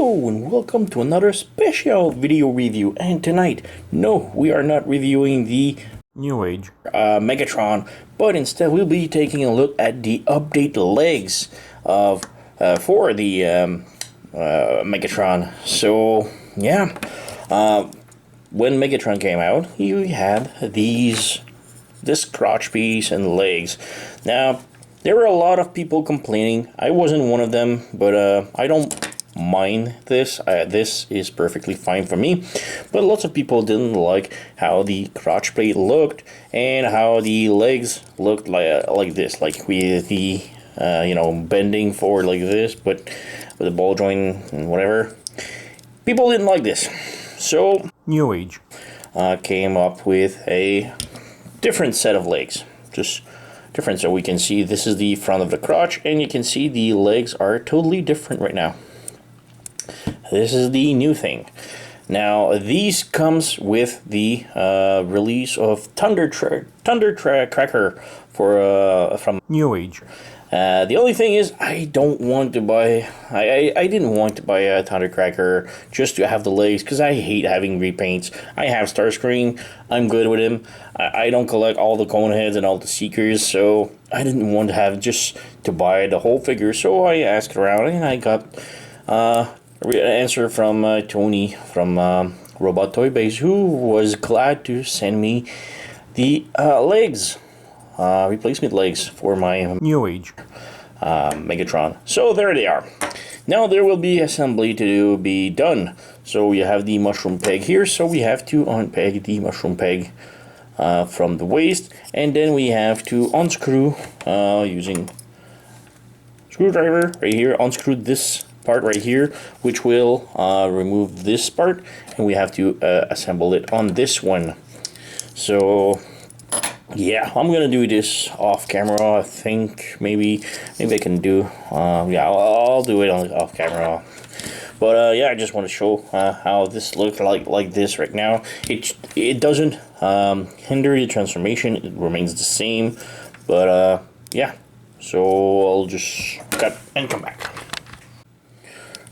Hello and welcome to another special video review. And tonight, no, we are not reviewing the New Age Megatron, but instead we'll be taking a look at the update legs of for the Megatron. So yeah, when Megatron came out, you had this crotch piece and legs. Now there were a lot of people complaining. I wasn't one of them, but I don't mind this. This is perfectly fine for me, but lots of people didn't like how the crotch plate looked and how the legs looked like this, like with the bending forward like this, but with the ball joint and whatever. People didn't like this, so New Age came up with a different set of legs, just different. So we can see this is the front of the crotch, and you can see the legs are totally different right now. This is the new thing. Now these comes with the release of Thunder Cracker for from New Age. The only thing is, I don't want to buy. I didn't want to buy a Thunder Cracker just to have the legs, because I hate having repaints. I have Starscream. I'm good with him. I don't collect all the cone heads and all the seekers, so I didn't want to have just to buy the whole figure. So I asked around, and I got an answer from Tony from Robot Toy Base, who was glad to send me the legs. Replacement legs for my New Age Megatron. So there they are. Now there will be assembly to be done. So we have the mushroom peg here, so we have to unpeg the mushroom peg from the waist, and then we have to unscrew using screwdriver right here, unscrew this part right here, which will remove this part, and we have to assemble it on this one. So yeah, I'm gonna do this off camera. I think maybe I can do yeah, I'll do it on off camera. But yeah, I just want to show how this looks like this right now. It doesn't hinder the transformation. It remains the same. But yeah, so I'll just cut and come back.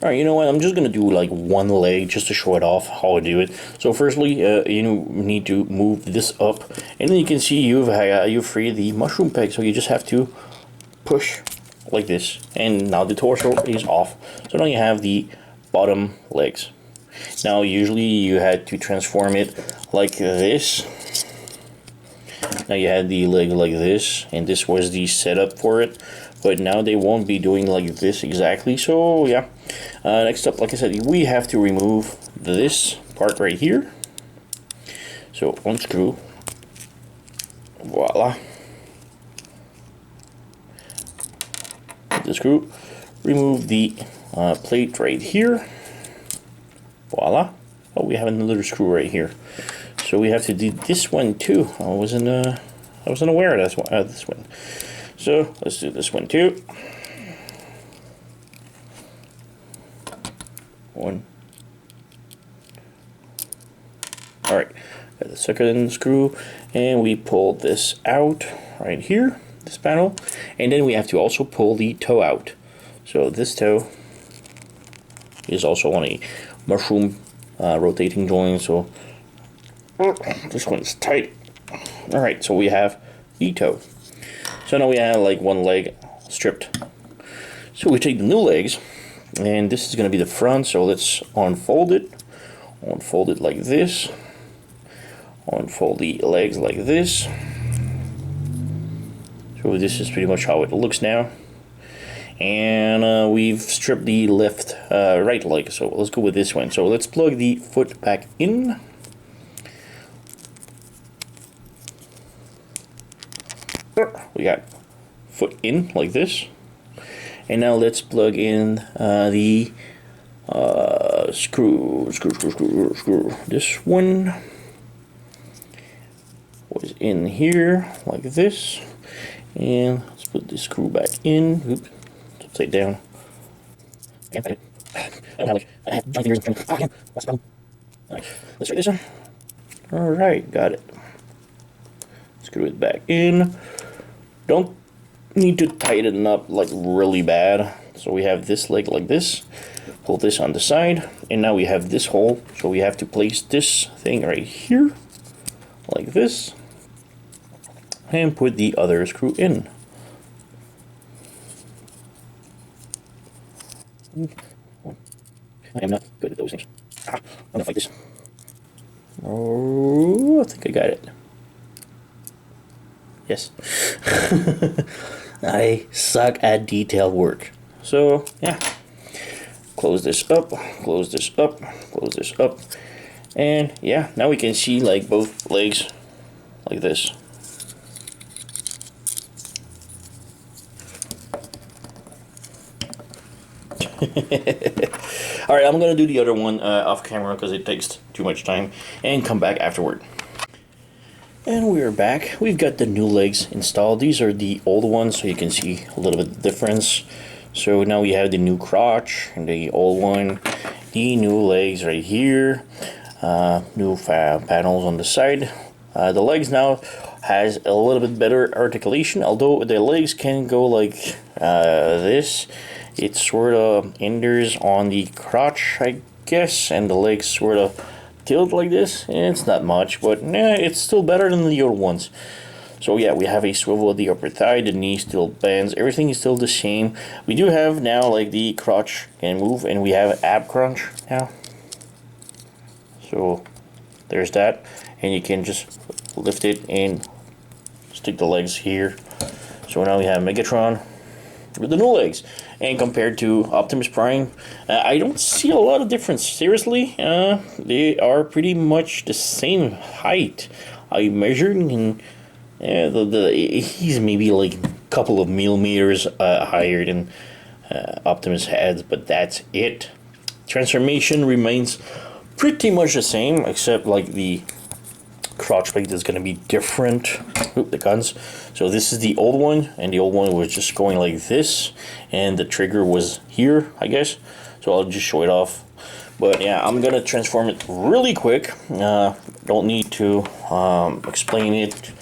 Alright, you know what, I'm just going to do like one leg just to show it off how I do it. So firstly, you need to move this up, and then you can see you've freed the mushroom peg, so you just have to push like this, and now the torso is off. So now you have the bottom legs. Now usually you had to transform it like this. Now you had the leg like this, and this was the setup for it. But now they won't be doing like this exactly. So yeah, next up, like I said, we have to remove this part right here. So unscrew, voila, the screw, remove the plate right here, voila. Oh, we have another screw right here, so we have to do this one too. I wasn't aware of this one. So let's do this one too. One. Alright, got the second screw, and we pull this out right here, this panel, and then we have to also pull the toe out. So this toe is also on a mushroom rotating joint, so this one's tight. Alright, so we have the toe. So now we have like one leg stripped. So we take the new legs, and this is going to be the front. So let's unfold it. Unfold it like this. Unfold the legs like this. So this is pretty much how it looks now. And we've stripped the left, right leg. So let's go with this one. So let's plug the foot back in. We got foot in like this, and now let's plug in the screw. This one was in here like this, and let's put the screw back in. Oops, it's upside down. Let's try this one. All right, got it. Screw it back in. Don't need to tighten up like really bad. So we have this leg like this. pull this on the side, and now we have this hole, so we have to place this thing right here, like this, and put the other screw in. I am not good at those things. I'm gonna fight this. Oh, I think I got it. Yes. I suck at detail work. So, yeah. Close this up, close this up, close this up. And yeah, now we can see like both legs like this. Alright, I'm gonna do the other one off camera because it takes too much time, and come back afterward. And we're back. We've got the new legs installed. These are the old ones, so you can see a little bit of difference. So now we have the new crotch and the old one, the new legs right here, new panels on the side. The legs now has a little bit better articulation, although the legs can go like this. It sort of hinders on the crotch, I guess, and the legs sort of tilt like this. It's not much, but it's still better than the old ones. So yeah, we have a swivel at the upper thigh, the knee still bends, everything is still the same. We do have now like the crotch can move, and we have ab crunch now. So there's that, and you can just lift it and stick the legs here. So now we have Megatron with the new legs. And compared to Optimus Prime, I don't see a lot of difference. Seriously, they are pretty much the same height. I measured, and he's maybe like a couple of millimeters higher than Optimus heads, but that's it. Transformation remains pretty much the same, except like the crotch plate is going to be different. Oop, the guns. So this is the old one, and the old one was just going like this, and the trigger was here, I guess. So I'll just show it off. But yeah, I'm gonna transform it really quick. Don't need to explain it.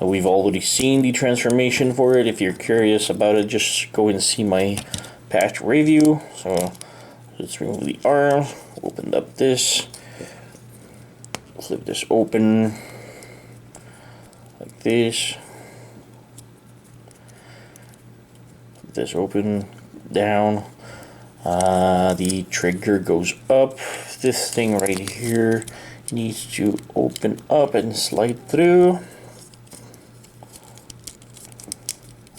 We've already seen the transformation for it. If you're curious about it, just go and see my past review. So let's remove the arm, open up this, flip this open like this, flip this open, down. The trigger goes up. This thing right here needs to open up and slide through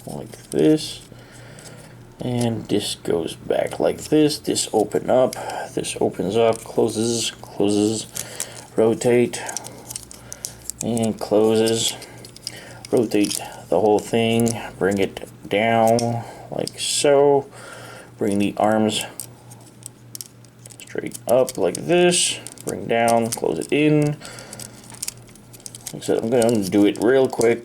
like this, and this goes back like this. This open up, this opens up, closes, closes, rotate, and closes. Rotate the whole thing, bring it down like so, bring the arms straight up like this, bring down, close it in. Like I said, I'm going to do it real quick.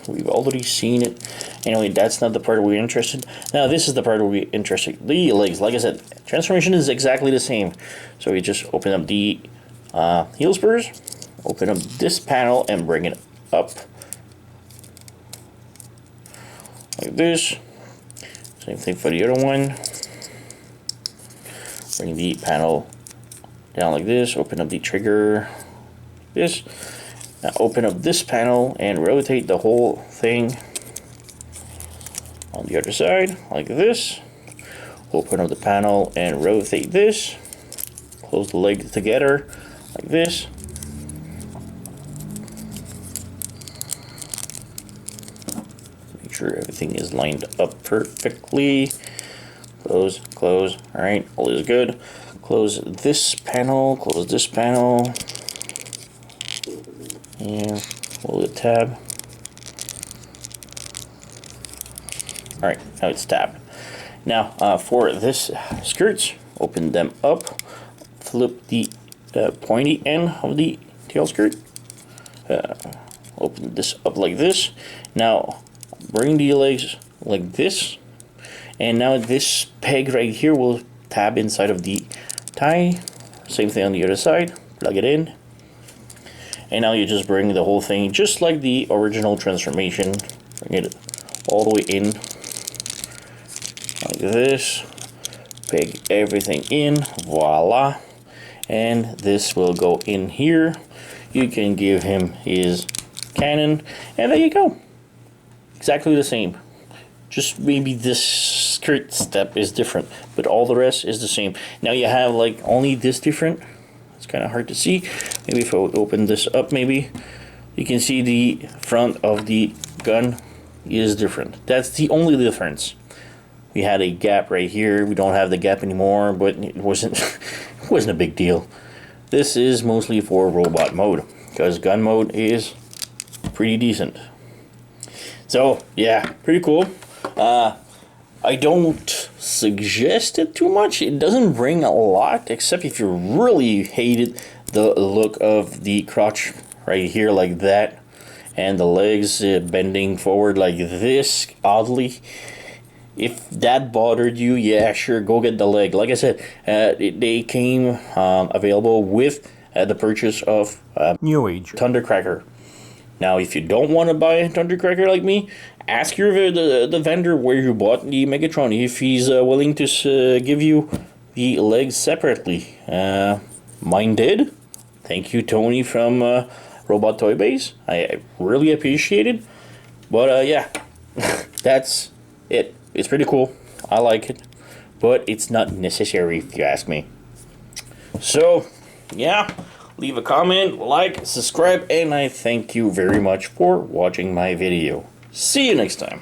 We've already seen it. Anyway, that's not the part we're interested. Now this is the part where we're interested. The legs, like I said, transformation is exactly the same. So you just open up the heel spurs, open up this panel, and bring it up like this. Same thing for the other one. Bring the panel down like this, open up the trigger, this. Now open up this panel and rotate the whole thing on the other side like this. Open up the panel and rotate this. Close the legs together like this. Make sure everything is lined up perfectly. Close, close. All right, all is good. Close this panel, close this panel. And hold the tab. All right, now it's tabbed. Now for this skirts, open them up, flip the pointy end of the tail skirt, open this up like this. Now bring the legs like this, and now this peg right here will tab inside of the tie. Same thing on the other side, plug it in. And now you just bring the whole thing just like the original transformation. Bring it all the way in like this. peg everything in, voila, and this will go in here. You can give him his cannon, and there you go. Exactly the same. Just maybe this skirt step is different, but all the rest is the same. Now you have like only this different. It's kind of hard to see. Maybe if I would open this up, maybe you can see the front of the gun is different. That's the only difference. We had a gap right here. We don't have the gap anymore, but it wasn't it wasn't a big deal. This is mostly for robot mode, because gun mode is pretty decent. So yeah, pretty cool. I don't suggest it too much. It doesn't bring a lot, except if you really hated the look of the crotch right here like that, and the legs bending forward like this oddly. If that bothered you, yeah, sure, go get the leg. Like I said, they came available with the purchase of New Age Thundercracker. Now, if you don't want to buy a Thundercracker like me, ask the vendor where you bought the Megatron if he's willing to give you the legs separately. Mine did. Thank you, Tony from Robot Toy Base. I really appreciate it. But yeah, that's it. It's pretty cool. I like it. But it's not necessary if you ask me. So, yeah. Leave a comment, like, subscribe, and I thank you very much for watching my video. See you next time.